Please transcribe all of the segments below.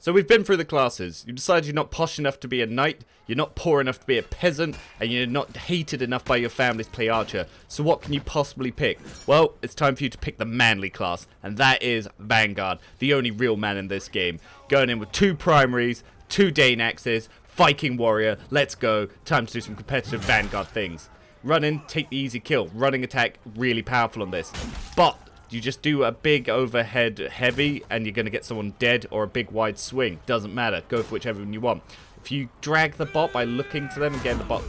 So we've been through the classes. You decide you're not posh enough to be a knight, you're not poor enough to be a peasant, and you're not hated enough by your family to play archer. So what can you possibly pick? Well, it's time for you to pick the manly class, and that is Vanguard, the only real man in this game. Going in with 2 primaries, 2 Dane Axes, Viking warrior, let's go. Time to do some competitive Vanguard things. Run in, take the easy kill. Running attack, really powerful on this. But you just do a big overhead heavy and you're going to get someone dead, or a big wide swing. Doesn't matter. Go for whichever one you want. If you drag the bot by looking to them and getting the bot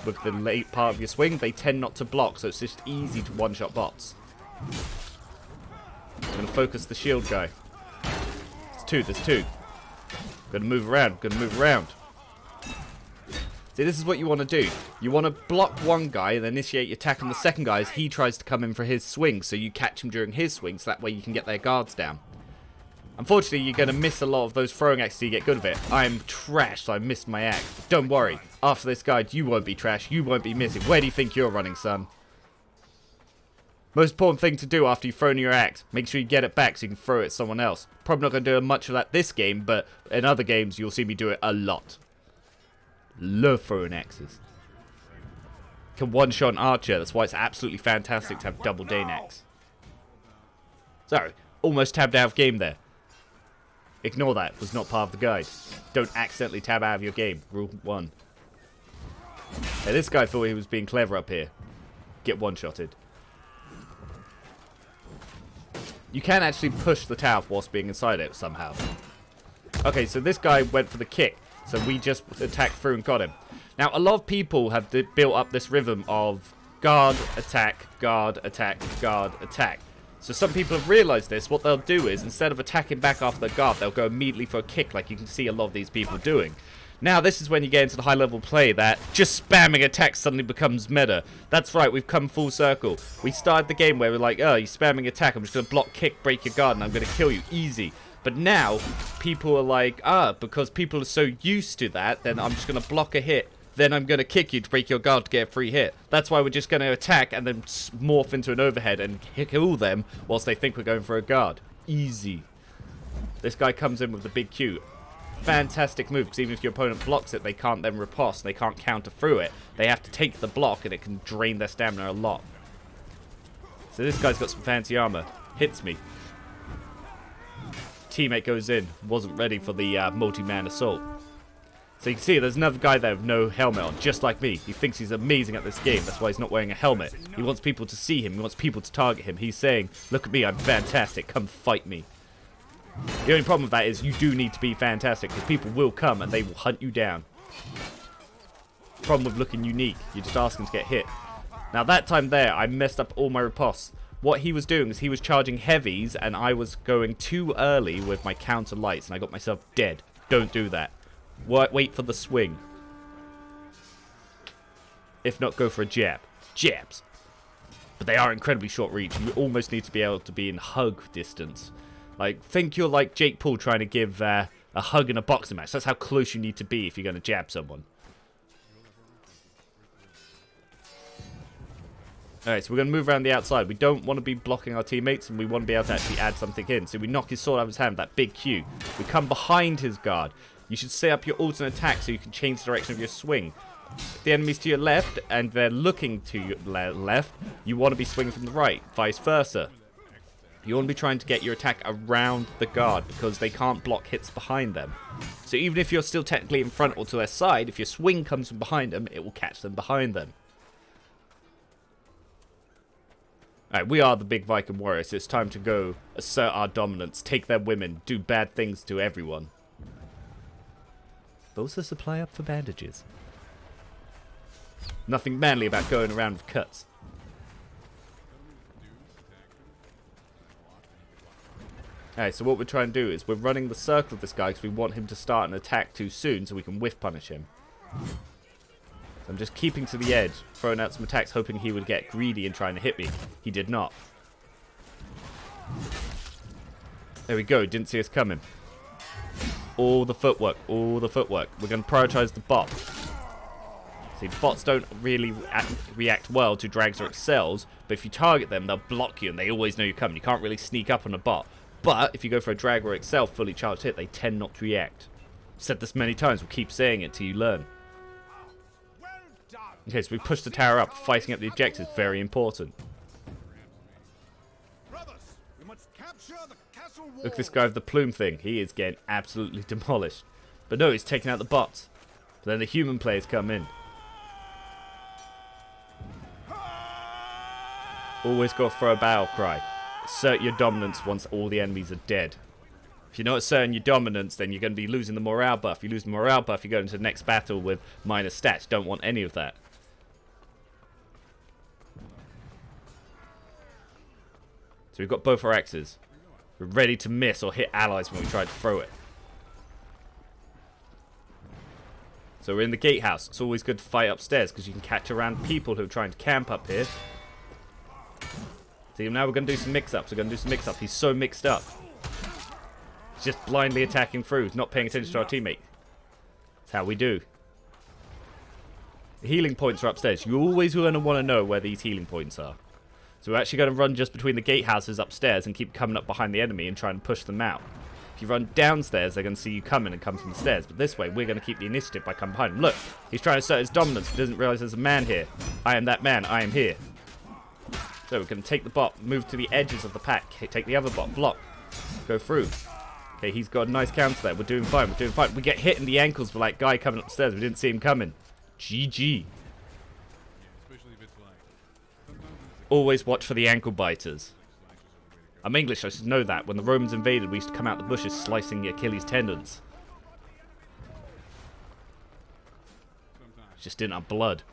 with the late part of your swing, they tend not to block, so it's just easy to one-shot bots. I'm going to focus the shield guy. There's two. Going to move around. See, this is what you want to do. You want to block one guy and initiate your attack on the second guy as he tries to come in for his swing, so you catch him during his swing, so that way you can get their guards down. Unfortunately, you're going to miss a lot of those throwing axes till you get good of it. I'm trash, so I missed my axe. But don't worry, after this guide, you won't be trash, you won't be missing. Where do you think you're running, son? Most important thing to do after you've thrown your axe, make sure you get it back so you can throw it at someone else. Probably not going to do much of that this game, but in other games, you'll see me do it a lot. Love throwing axes. Can one-shot an archer. That's why it's absolutely fantastic to have double Dane Axe. Sorry, almost tabbed out of game there. Ignore that. Was not part of the guide. Don't accidentally tab out of your game. Rule 1. Hey, this guy thought he was being clever up here. Get one-shotted. You can actually push the tower whilst being inside it somehow. Okay, so this guy went for the kick. So we just attacked through and got him. Now, a lot of people have built up this rhythm of guard, attack, guard, attack, guard, attack. So some people have realized this. What they'll do is, instead of attacking back after the guard, they'll go immediately for a kick, like you can see a lot of these people doing. Now, this is when you get into the high-level play that just spamming attacks suddenly becomes meta. That's right, we've come full circle. We started the game where we're like, oh, you're spamming attack, I'm just going to block, kick, break your guard, and I'm going to kill you. Easy. But now, people are like, because people are so used to that, then I'm just going to block a hit. Then I'm going to kick you to break your guard to get a free hit. That's why we're just going to attack and then morph into an overhead and kill them whilst they think we're going for a guard. Easy. This guy comes in with the big Q. Fantastic move, because even if your opponent blocks it, they can't then riposte. They can't counter through it. They have to take the block and it can drain their stamina a lot. So this guy's got some fancy armor. Hits me. Teammate goes in, wasn't ready for the multi-man assault. So you can see there's another guy there with no helmet on, just like me. He thinks he's amazing at this game, that's why he's not wearing a helmet. He wants people to see him, he wants people to target him. He's saying, look at me, I'm fantastic, come fight me. The only problem with that is you do need to be fantastic, because people will come and they will hunt you down. Problem with looking unique, you're just asking to get hit. Now that time there, I messed up all my ripostes. What he was doing is he was charging heavies and I was going too early with my counter lights and I got myself dead. Don't do that. Wait for the swing. If not, go for a jab. Jabs. But they are incredibly short reach. You almost need to be able to be in hug distance. Like, think you're like Jake Paul trying to give a hug in a boxing match. That's how close you need to be if you're going to jab someone. Alright, so we're going to move around the outside. We don't want to be blocking our teammates, and we want to be able to actually add something in. So we knock his sword out of his hand, that big Q. We come behind his guard. You should set up your alternate attack so you can change the direction of your swing. If the enemy's to your left, and they're looking to your left, you want to be swinging from the right, vice versa. You want to be trying to get your attack around the guard, because they can't block hits behind them. So even if you're still technically in front or to their side, if your swing comes from behind them, it will catch them behind them. Alright, we are the big Viking warriors, so it's time to go assert our dominance, take their women, do bad things to everyone. But also supply up for bandages. Nothing manly about going around with cuts. Alright, so what we're trying to do is we're running the circle of this guy because we want him to start an attack too soon so we can whiff punish him. I'm just keeping to the edge, throwing out some attacks, hoping he would get greedy and trying to hit me. He did not. There we go, didn't see us coming. All the footwork, all the footwork. We're going to prioritize the bot. See, bots don't really react well to drags or excels, but if you target them, they'll block you and they always know you're coming. You can't really sneak up on a bot. But if you go for a drag or excel fully charged hit, they tend not to react. Said this many times, we'll keep saying it till you learn. Okay, so we push the tower up. Fighting up the objective is very important. Look at this guy with the plume thing. He is getting absolutely demolished. But no, he's taking out the bots. But then the human players come in. Always got to throw a battle cry. Assert your dominance once all the enemies are dead. If you're not asserting your dominance, then you're going to be losing the morale buff. You lose the morale buff, you go into the next battle with minus stats. Don't want any of that. So we've got both our axes. We're ready to miss or hit allies when we try to throw it. So we're in the gatehouse. It's always good to fight upstairs because you can catch around people who are trying to camp up here. See, now we're going to do some mix-ups. We're going to do some mix-ups. He's so mixed up. He's just blindly attacking through. He's not paying attention to our teammate. That's how we do. The healing points are upstairs. You're always going to want to know where these healing points are. So we're actually going to run just between the gatehouses upstairs and keep coming up behind the enemy and try and push them out. If you run downstairs, they're going to see you coming and come from the stairs. But this way, we're going to keep the initiative by coming behind him. Look, he's trying to assert his dominance, but doesn't realize there's a man here. I am that man. I am here. So we're going to take the bot, move to the edges of the pack, take the other bot, block, go through. Okay, he's got a nice counter there. We're doing fine. We're doing fine. We get hit in the ankles by that guy coming upstairs. We didn't see him coming. GG. Always watch for the ankle biters. I'm English, I should know that. When the Romans invaded, we used to come out the bushes slicing the Achilles tendons. Just didn't have blood.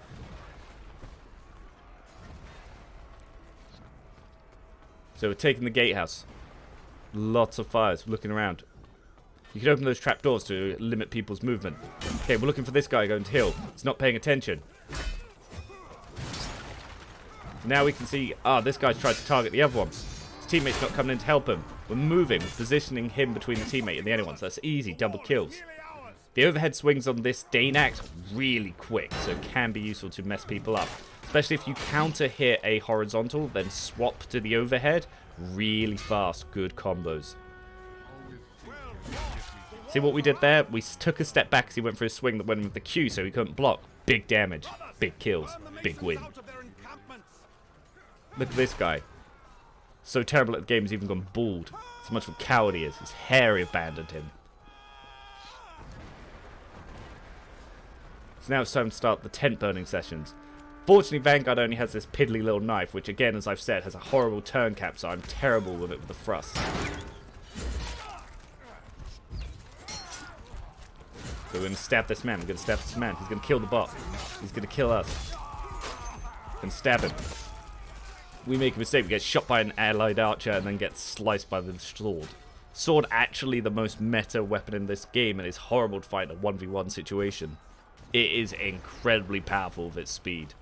So we're taking the gatehouse. Lots of fires. We're looking around. You can open those trapdoors to limit people's movement. Okay, we're looking for this guy going to heal. He's not paying attention. Now we can see, this guy's tried to target the other one. His teammate's not coming in to help him. We're moving, positioning him between the teammate and the other one. So that's easy, double kills. The overhead swings on this Dane Axe really quick, so it can be useful to mess people up. Especially if you counter hit a horizontal, then swap to the overhead. Really fast, good combos. See what we did there? We took a step back as he went for a swing that went with the Q, so he couldn't block. Big damage, big kills, big win. Look at this guy. So terrible at the game, he's even gone bald. So much of a coward he is. His hair abandoned him. So now it's time to start the tent burning sessions. Fortunately, Vanguard only has this piddly little knife, which again, as I've said, has a horrible turn cap, so I'm terrible with it with the thrust. So we're going to stab this man. We're going to stab this man. He's going to kill the bot. He's going to kill us. We're going to stab him. We make a mistake. We get shot by an allied archer and then get sliced by the sword. Sword actually the most meta weapon in this game, and it's horrible to fight in a 1v1 situation. It is incredibly powerful with its speed.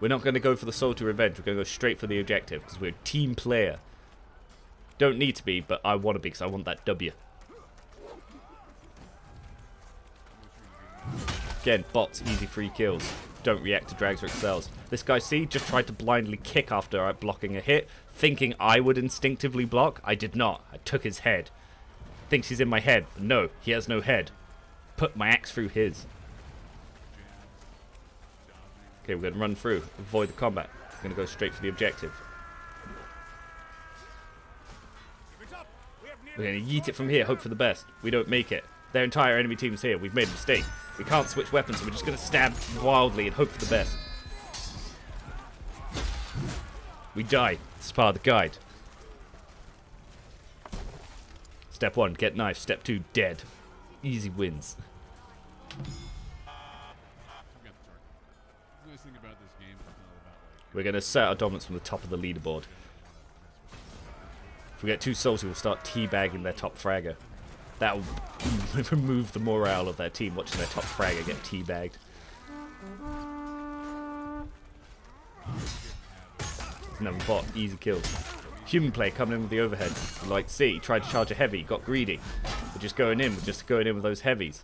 We're not going to go for the salty revenge. We're going to go straight for the objective because we're a team player. Don't need to be, but I want to be because I want that W. Again, bots, easy free kills. Don't react to drags or excels. This guy, see, just tried to blindly kick after blocking a hit, thinking I would instinctively block. I did not. I took his head. Thinks he's in my head, but no, he has no head. Put my axe through his. Okay, we're going to run through, avoid the combat. We're going to go straight for the objective. We're going to yeet it from here, hope for the best. We don't make it. Their entire enemy team's here. We've made a mistake. We can't switch weapons, so we're just going to stab wildly and hope for the best. We die. This is part of the guide. Step 1, get knife. Step 2, dead. Easy wins. We're going to set our dominance from the top of the leaderboard. If we get too salty, we'll start teabagging their top fragger. That will remove the morale of their team, watching their top fragger get teabagged. Another bot, easy kills. Human player coming in with the overhead. Like, see, tried to charge a heavy, got greedy. We're just going in with those heavies.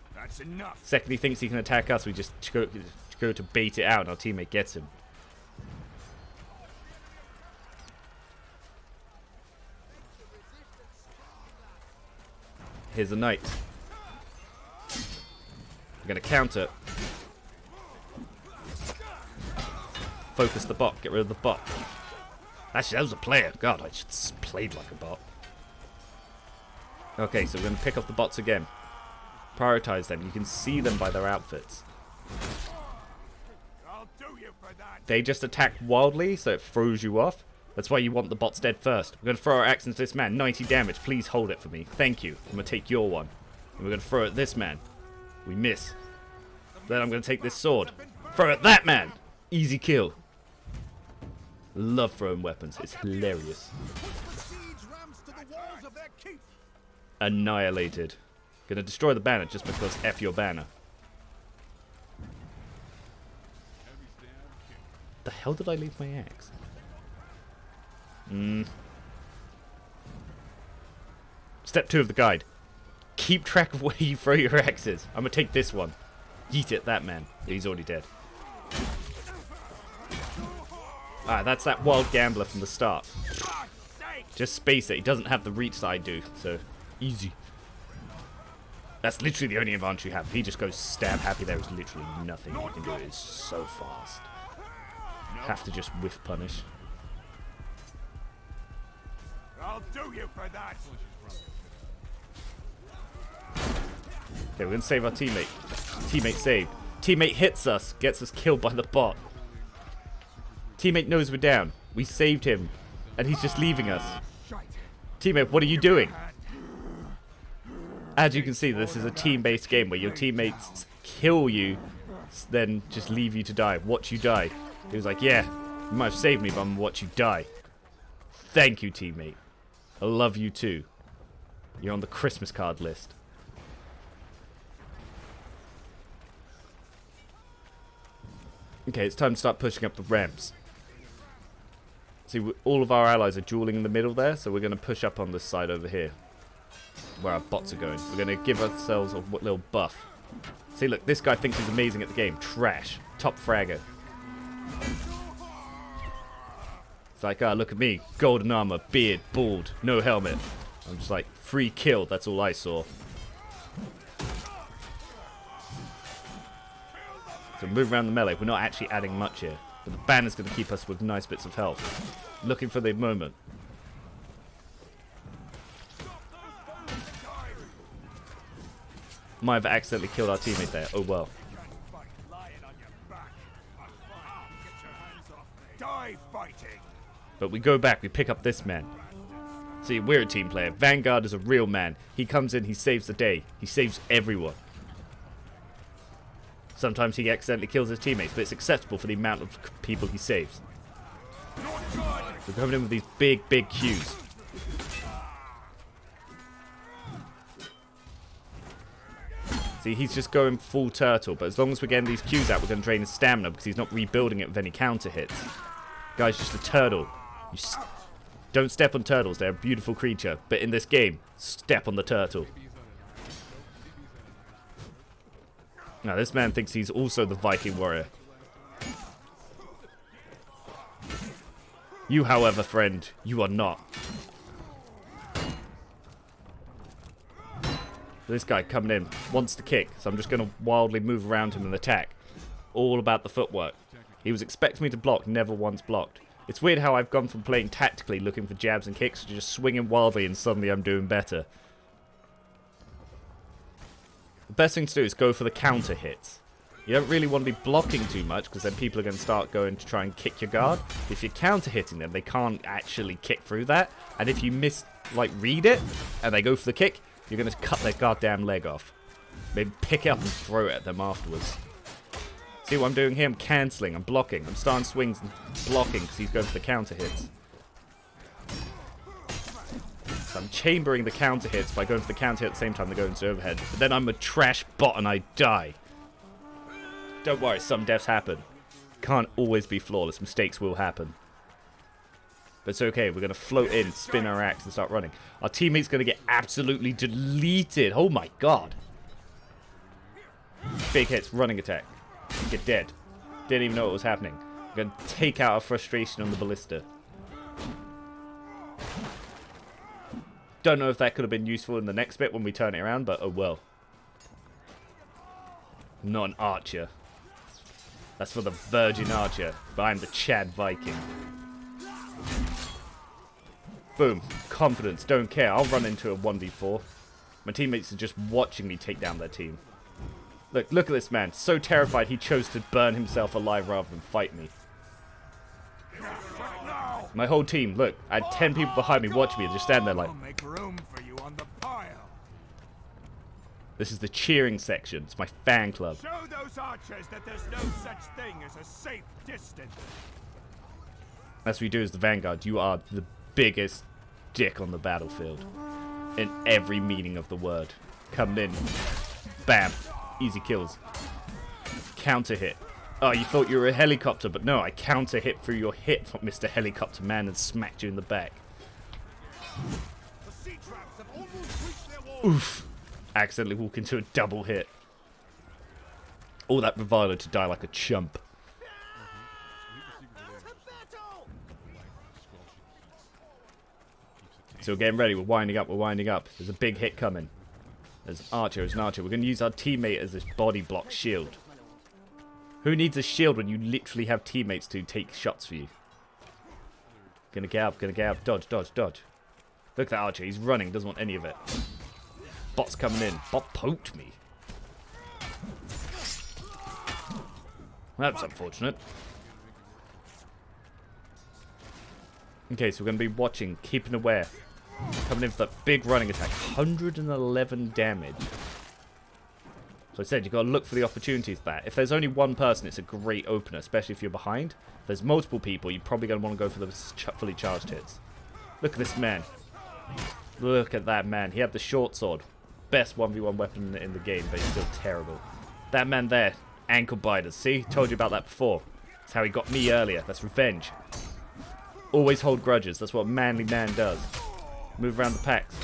Second, he thinks he can attack us, we just go to bait it out and our teammate gets him. Here's a knight. We're going to counter. Focus the bot. Get rid of the bot. Actually, that was a player. God, I just played like a bot. Okay, so we're going to pick up the bots again. Prioritize them. You can see them by their outfits. They just attack wildly, so it throws you off. That's why you want the bots dead first. We're going to throw our axe into this man. 90 damage. Please hold it for me. Thank you. I'm going to take your one. And we're going to throw it at this man. We miss. Then I'm going to take this sword. Throw it at that man. Easy kill. Love throwing weapons. It's hilarious. Annihilated. Gonna destroy the banner just because F your banner. The hell did I leave my axe? Step 2 of the guide. Keep track of where you throw your axes. I'm gonna take this one. Yeet it, that man. He's already dead. Ah, that's that wild gambler from the start. Just space it. He doesn't have the reach that I do, so easy. That's literally the only advantage you have. If he just goes stab happy, there is literally nothing you can do. It is so fast. Have to just whiff punish. I'll do you for that. Okay, we're gonna save our teammate. Teammate saved. Teammate hits us, gets us killed by the bot. Teammate knows we're down. We saved him, and he's just leaving us. Teammate, what are you doing? As you can see, this is a team-based game where your teammates kill you, then just leave you to die. Watch you die. He was like, yeah, you might have saved me, but I'm gonna watch you die. Thank you, teammate. I love you too. You're on the Christmas card list. Okay, it's time to start pushing up the ramps. See, all of our allies are dueling in the middle there, so we're going to push up on this side over here, where our bots are going. We're going to give ourselves a little buff. See, look, this guy thinks he's amazing at the game. Trash. Top fragger. It's like, ah, look at me. Golden armor, beard, bald, no helmet. I'm just like, free kill, that's all I saw. So move around the melee. We're not actually adding much here. But the banner's going to keep us with nice bits of health. Looking for the moment. Might have accidentally killed our teammate there. Oh well. But we go back. We pick up this man. See, we're a team player. Vanguard is a real man. He comes in. He saves the day. He saves everyone. Sometimes he accidentally kills his teammates, but it's acceptable for the amount of people he saves. We're coming in with these big Qs. See, he's just going full turtle, but as long as we're getting these Qs out, we're going to drain his stamina because he's not rebuilding it with any counter hits. Guy's just a turtle. Don't step on turtles, they're a beautiful creature, but in this game, step on the turtle. Now, this man thinks he's also the Viking warrior. You, however, friend, you are not. This guy coming in wants to kick, so I'm just going to wildly move around him and attack. All about the footwork. He was expecting me to block, never once blocked. It's weird how I've gone from playing tactically, looking for jabs and kicks, to just swinging wildly and suddenly I'm doing better. The best thing to do is go for the counter hits. You don't really want to be blocking too much because then people are going to start going to try and kick your guard. If you're counter hitting them, they can't actually kick through that. And if you read it and they go for the kick, you're going to cut their goddamn leg off. Maybe pick it up and throw it at them afterwards. See what I'm doing here? I'm cancelling, I'm blocking. I'm starting swings and blocking because he's going for the counter hits. So I'm chambering the counter hits by going for the counter hit at the same time they're going to overhead. But then I'm a trash bot and I die. Don't worry, some deaths happen. Can't always be flawless. Mistakes will happen. But it's okay. We're going to float in, spin our axe and start running. Our teammate's going to get absolutely deleted. Oh my god. Big hits, running attack. Get dead. Didn't even know what was happening. I'm going to take out our frustration on the ballista. Don't know if that could have been useful in the next bit when we turn it around, but oh well. I'm not an archer. That's for the virgin archer, but I'm the Chad Viking. Boom. Confidence. Don't care. I'll run into a 1v4. My teammates are just watching me take down their team. Look at this man. So terrified he chose to burn himself alive rather than fight me. My whole team, look, I had 10 people behind me watching me and just stand there like... I'll make room for you on the pile. This is the cheering section. It's my fan club. Show those archers that there's no such thing as a safe distance. That's what you do as the Vanguard. You are the biggest dick on the battlefield. In every meaning of the word. Coming in. Bam. Easy kills. Counter hit. Oh, you thought you were a helicopter, but no, I counter hit through your hip, Mr. Helicopter Man, and smacked you in the back. Oof. Accidentally walk into a double hit. All that bravado to die like a chump. So we're getting ready, we're winding up, There's a big hit coming. There's an archer, We're going to use our teammate as this body block shield. Who needs a shield when you literally have teammates to take shots for you? Gonna get up, dodge. Look at that archer, he's running, doesn't want any of it. Bot's coming in. Bot poked me. That's unfortunate. Okay, so we're going to be watching, keeping aware. Coming in for that big running attack. 111 damage. So I said, you've got to look for the opportunities there. If there's only one person, it's a great opener, especially if you're behind. If there's multiple people, you're probably going to want to go for those fully charged hits. Look at this man. Look at that man. He had the short sword. Best 1v1 weapon in the game, but he's still terrible. That man there, ankle biters. See? Told you about that before. That's how he got me earlier. That's revenge. Always hold grudges. That's what a manly man does. Move around the packs.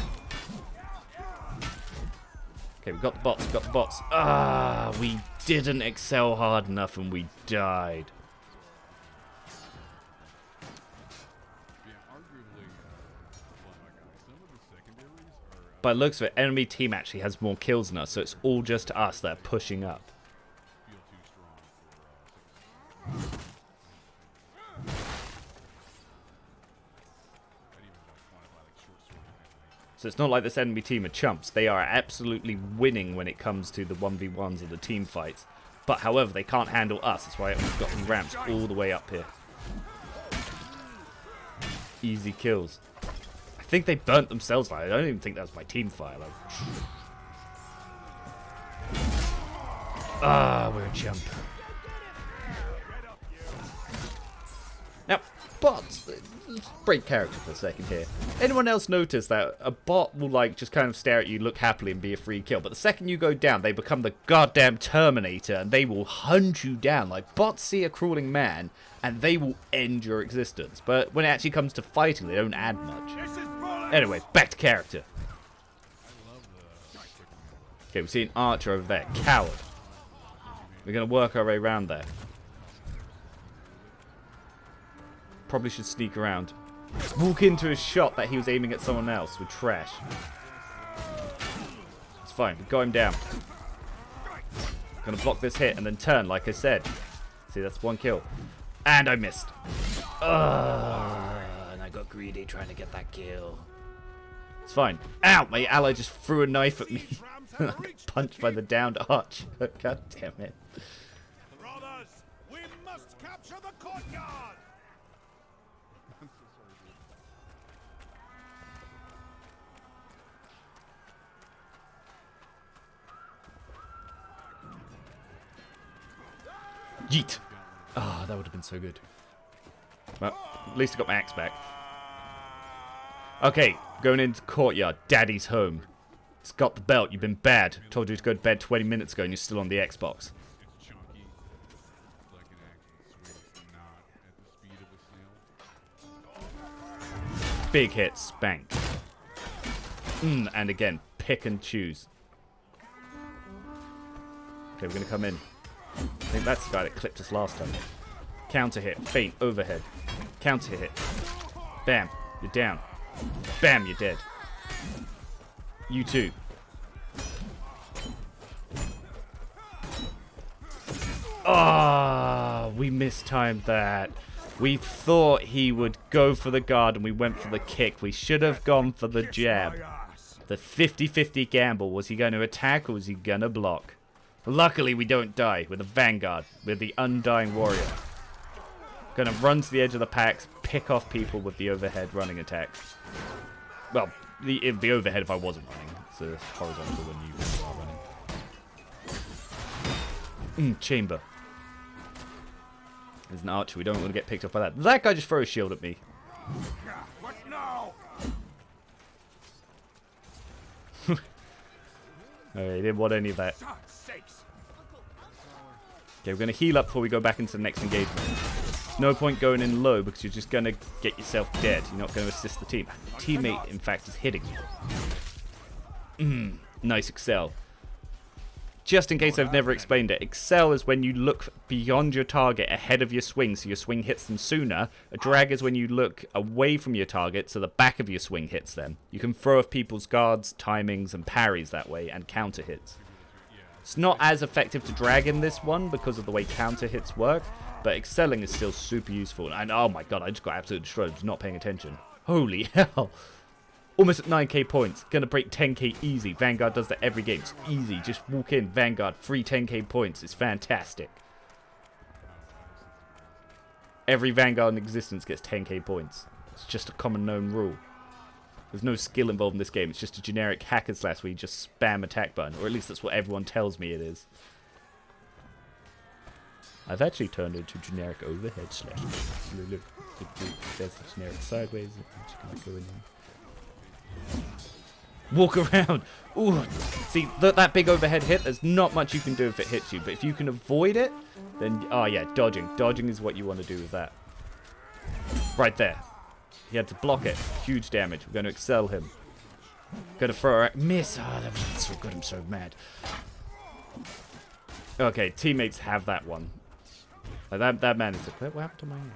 Okay, we've got the bots. Ah, we didn't excel hard enough and we died. By the looks of it, enemy team actually has more kills than us, so it's all just us that are pushing up. So it's not like this enemy team are chumps. They are absolutely winning when it comes to the 1v1s and the team fights. But however, they can't handle us. That's why we've got them ramps all the way up here. Easy kills. I think they burnt themselves. I don't even think that was my team fire. We're a chump. Now, bots. Let's break character for a second here. Anyone else notice that a bot will like just kind of stare at you, look happily, and be a free kill, but the second you go down, they become the goddamn Terminator and they will hunt you down. Like, bots see a crawling man and they will end your existence. But when it actually comes to fighting, they don't add much. Anyway, back to character. Okay, we see an archer over there. Coward. We're gonna work our way around there. Probably should sneak around. Walk into a shot that he was aiming at someone else with trash. It's fine. We got him down. Gonna block this hit and then turn, like I said. See, that's one kill. And I missed. And I got greedy trying to get that kill. It's fine. Ow! My ally just threw a knife at me. I got punched by the downed archer. God damn it. Brothers, we must capture the courtyard. Yeet! Ah, that would have been so good. Well, at least I got my axe back. Okay, going into courtyard. Daddy's home. It's got the belt. You've been bad. Told you to go to bed 20 minutes ago and you're still on the Xbox. Big hit. Spank. And again, pick and choose. Okay, we're going to come in. I think that's the guy that clipped us last time. Counter hit. Feint. Overhead. Counter hit. Bam. You're down. Bam. You're dead. You too. Oh, we mistimed that. We thought he would go for the guard and we went for the kick. We should have gone for the jab. The 50-50 gamble. Was he going to attack or was he going to block? Luckily, we don't die with the Vanguard. With the Undying Warrior. Gonna run to the edge of the packs, pick off people with the overhead running attack. Well, the overhead if I wasn't running. It's a horizontal when you are running. Chamber. There's an archer. We don't want to get picked off by that. That guy just throw a shield at me. What now? Okay, he didn't want any of that. Okay, we're going to heal up before we go back into the next engagement. No point going in low because you're just going to get yourself dead. You're not going to assist the team. Teammate, in fact, is hitting you. Nice excel. Just in case I've never explained it, excel is when you look beyond your target ahead of your swing so your swing hits them sooner. A drag is when you look away from your target so the back of your swing hits them. You can throw off people's guards, timings, and parries that way, and counter hits. It's not as effective to drag in this one because of the way counter hits work, but excelling is still super useful. And oh my god, I just got absolutely destroyed. I was not paying attention. Holy hell. Almost at 9k points. Gonna break 10k easy. Vanguard does that every game. It's easy. Just walk in. Vanguard. Free 10k points. It's fantastic. Every Vanguard in existence gets 10k points. It's just a common known rule. There's no skill involved in this game. It's just a generic hack and slash where you just spam attack button. Or at least that's what everyone tells me it is. I've actually turned into generic overhead slash. Look. There's the generic sideways. You can go in here. Walk around. Ooh, see that big overhead hit. There's not much you can do if it hits you, but if you can avoid it, then oh yeah, dodging. Dodging is what you want to do with that. Right there. He had to block it. Huge damage. We're going to excel him. Going to throw a miss. Oh, that was so good. I'm so mad. Okay, teammates have that one. Like that man is. What happened to my hand?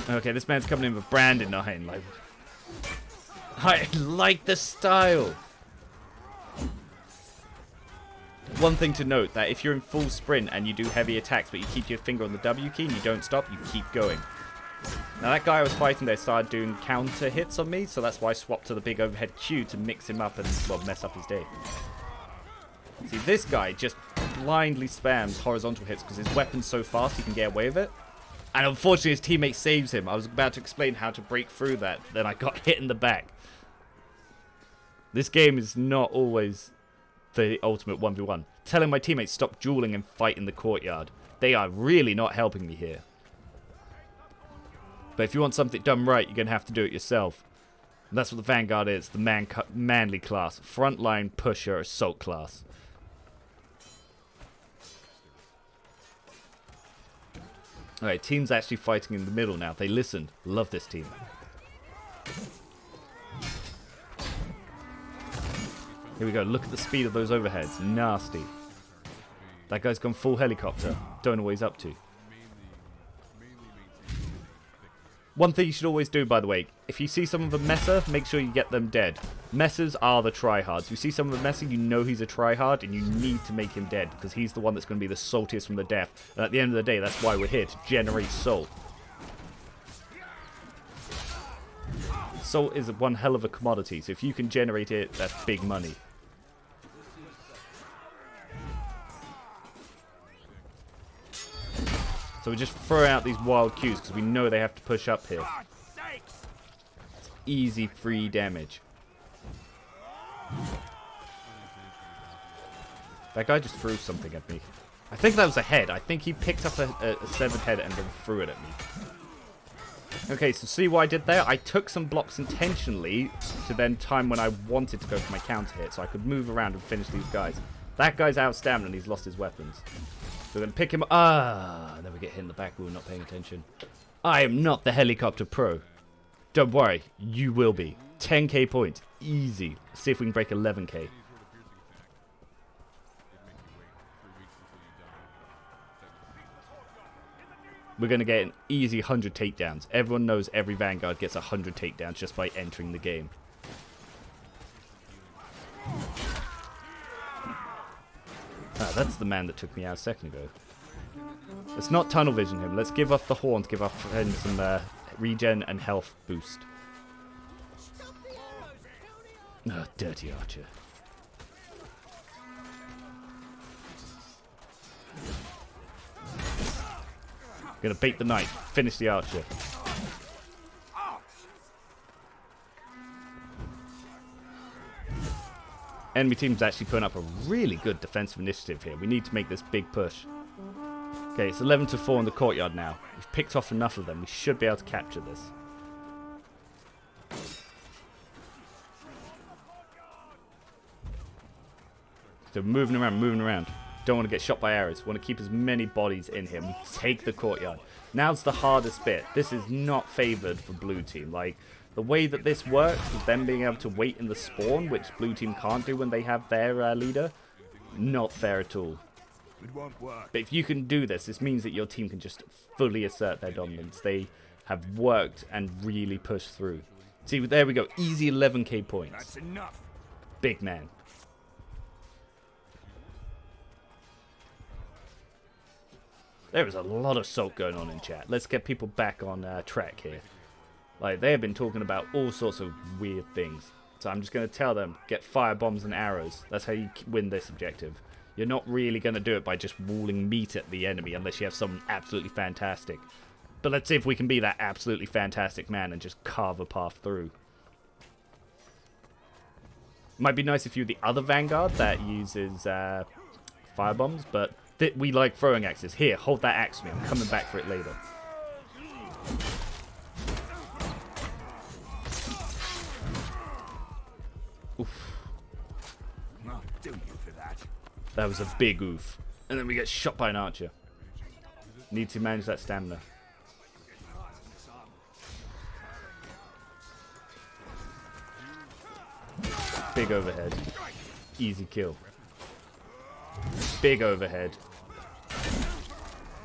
Okay, this man's coming in with Brandon 9. Like, I like the style. One thing to note, that if you're in full sprint and you do heavy attacks, but you keep your finger on the W key and you don't stop, you keep going. Now that guy I was fighting there started doing counter hits on me, so that's why I swapped to the big overhead Q to mix him up and, well, mess up his day. See, this guy just blindly spams horizontal hits because his weapon's so fast he can get away with it. And unfortunately, his teammate saves him. I was about to explain how to break through that. Then I got hit in the back. This game is not always the ultimate 1v1. Telling my teammates stop dueling and fight in the courtyard. They are really not helping me here. But if you want something done right, you're going to have to do it yourself. And that's what the Vanguard is. The manly class. Frontline pusher assault class. Alright, team's actually fighting in the middle now. They listened. Love this team. Here we go. Look at the speed of those overheads. Nasty. That guy's gone full helicopter. Don't know what he's up to. One thing you should always do, by the way, if you see someone with a messer, make sure you get them dead. Messers are the tryhards. You see someone with a messer, you know he's a tryhard, and you need to make him dead, because he's the one that's going to be the saltiest from the death. And at the end of the day, that's why we're here, to generate salt. Salt is one hell of a commodity, so if you can generate it, that's big money. So we just throw out these wild Qs because we know they have to push up here. It's easy free damage. That guy just threw something at me. I think that was a head. I think he picked up a severed head and then threw it at me. Okay, so see what I did there? I took some blocks intentionally to then time when I wanted to go for my counter hit so I could move around and finish these guys. That guy's out stamina and he's lost his weapons. So then pick him up. Ah, then we get hit in the back. We were not paying attention. I am not the helicopter pro. Don't worry, you will be. 10k points. Easy. Let's see if we can break 11k. we're going to get an easy 100 takedowns. Everyone knows every Vanguard gets 100 takedowns just by entering the game. Ah, that's the man that took me out a second ago. Let's not tunnel vision him. Let's give off the horn to give our friend some regen and health boost. Oh, dirty archer. Gonna bait the knight. Finish the archer. Enemy team's actually putting up a really good defensive initiative here. We need to make this big push. Okay, it's 11-4 in the courtyard now. We've picked off enough of them. We should be able to capture this. So moving around. Don't want to get shot by arrows. Want to keep as many bodies in here. We take the courtyard. Now's the hardest bit. This is not favored for blue team. Like, the way that this works is them being able to wait in the spawn, which blue team can't do when they have their leader. Not fair at all. It won't work. But if you can do this, this means that your team can just fully assert their dominance. They have worked and really pushed through. See, there we go. Easy 11k points. That's enough. Big man. There is a lot of salt going on in chat. Let's get people back on track here. Like, they have been talking about all sorts of weird things. So I'm just going to tell them, get fire bombs and arrows. That's how you win this objective. You're not really going to do it by just walling meat at the enemy unless you have someone absolutely fantastic. But let's see if we can be that absolutely fantastic man and just carve a path through. Might be nice if you're the other Vanguard that uses fire bombs, but we like throwing axes. Here, hold that axe for me. I'm coming back for it later. Oof. I'll do you for that. That was a big oof. And then we get shot by an archer. Need to manage that stamina. Big overhead. Easy kill. Big overhead.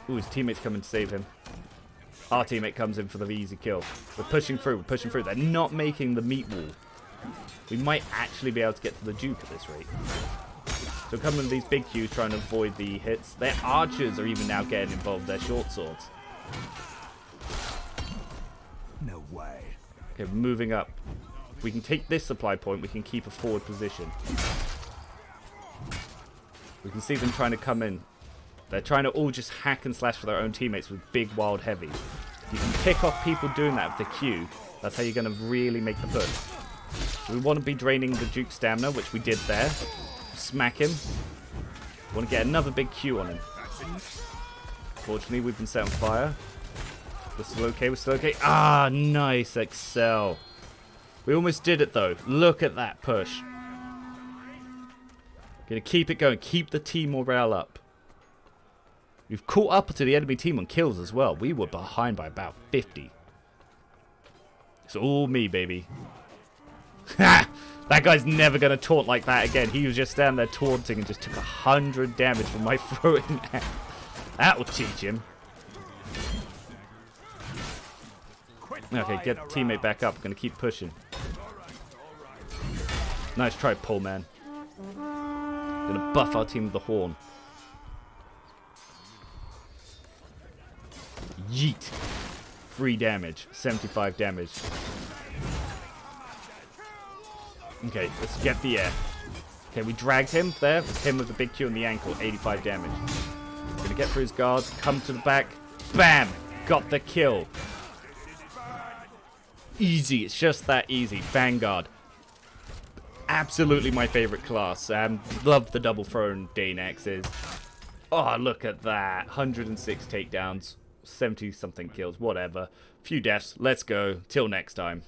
Ooh, his teammate's coming to save him. Our teammate comes in for the easy kill. We're pushing through. They're not making the meat wall. We might actually be able to get to the Duke at this rate. So coming with these big Qs trying to avoid the hits. Their archers are even now getting involved. Their short swords. No way. Okay, we're moving up. If we can take this supply point, we can keep a forward position. We can see them trying to come in. They're trying to all just hack and slash for their own teammates with big wild heavies. You can pick off people doing that with the Q. That's how you're going to really make the push. So we want to be draining the Duke's stamina, which we did there. Smack him. We want to get another big Q on him. Fortunately, we've been set on fire. We're still okay. Ah, nice, Excel. We almost did it, though. Look at that push. Gonna keep it going. Keep the team morale up. We've caught up to the enemy team on kills as well. We were behind by about 50. It's all me, baby. Ha! That guy's never gonna taunt like that again. He was just standing there taunting and just took 100 damage from my throwing axe. That will teach him. Okay, get the teammate back up. Gonna keep pushing. Nice try, pole man. Gonna buff our team with the horn. Yeet. 3 damage. 75 damage. Okay, let's get the air. Okay, we dragged him there. Him with the big Q on the ankle. 85 damage. Gonna get through his guards. Come to the back. Bam! Got the kill. Easy. It's just that easy. Vanguard. Absolutely my favorite class. Love the double thrown Dane Axes. Oh, look at that. 106 takedowns. 70 something kills. Whatever. Few deaths. Let's go. Till next time.